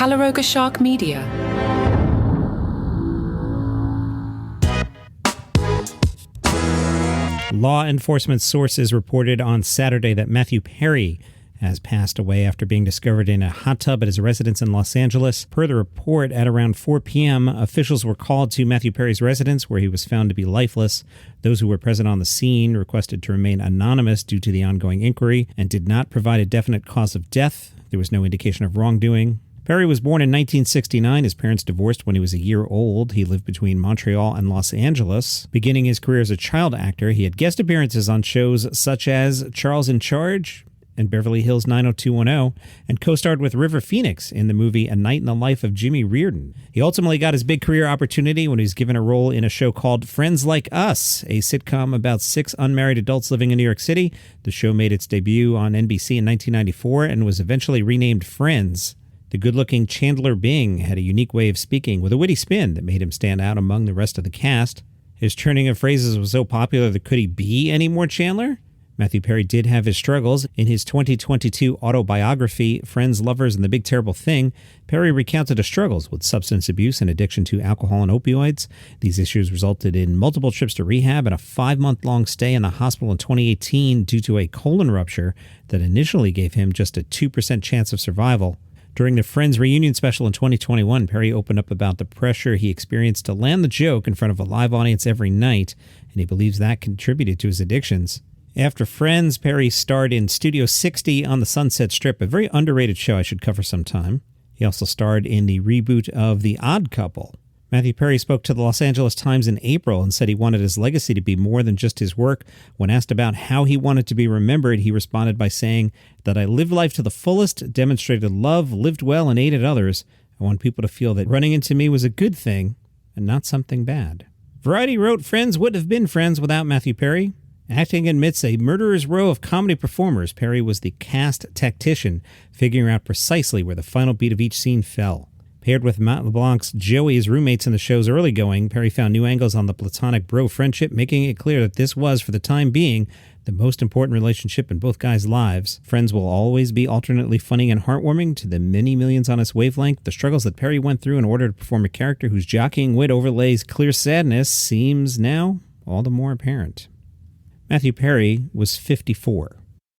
Calaroga Shark Media. Law enforcement sources reported on Saturday that Matthew Perry has passed away after being discovered in a hot tub at his residence in Los Angeles. Per the report, at around 4 p.m., officials were called to Matthew Perry's residence, where he was found to be lifeless. Those who were present on the scene requested to remain anonymous due to the ongoing inquiry and did not provide a definite cause of death. There was no indication of wrongdoing. Perry was born in 1969. His parents divorced when he was a year old. He lived between Montreal and Los Angeles. Beginning his career as a child actor, he had guest appearances on shows such as Charles in Charge and Beverly Hills 90210, and co-starred with River Phoenix in the movie A Night in the Life of Jimmy Reardon. He ultimately got his big career opportunity when he was given a role in a show called Friends Like Us, a sitcom about 6 unmarried adults living in New York City. The show made its debut on NBC in 1994 and was eventually renamed Friends. The good-looking Chandler Bing had a unique way of speaking with a witty spin that made him stand out among the rest of the cast. His turning of phrases was so popular that could he be any more Chandler? Matthew Perry did have his struggles. In his 2022 autobiography, Friends, Lovers, and the Big Terrible Thing, Perry recounted his struggles with substance abuse and addiction to alcohol and opioids. These issues resulted in multiple trips to rehab and a 5-month-long stay in the hospital in 2018 due to a colon rupture that initially gave him just a 2% chance of survival. During the Friends reunion special in 2021, Perry opened up about the pressure he experienced to land the joke in front of a live audience every night, and he believes that contributed to his addictions. After Friends, Perry starred in Studio 60 on the Sunset Strip, a very underrated show I should cover sometime. He also starred in the reboot of The Odd Couple. Matthew Perry spoke to the Los Angeles Times in April and said he wanted his legacy to be more than just his work. When asked about how he wanted to be remembered, he responded by saying that I lived life to the fullest, demonstrated love, lived well, and aided others. I want people to feel that running into me was a good thing and not something bad. Variety wrote Friends wouldn't have been Friends without Matthew Perry. Acting amidst a murderer's row of comedy performers, Perry was the cast tactician, figuring out precisely where the final beat of each scene fell. Paired with Matt LeBlanc's Joey as roommates in the show's early going, Perry found new angles on the platonic bro friendship, making it clear that this was, for the time being, the most important relationship in both guys' lives. Friends will always be alternately funny and heartwarming. To the many millions on its wavelength, the struggles that Perry went through in order to perform a character whose jockeying wit overlays clear sadness seems now all the more apparent. Matthew Perry was 54.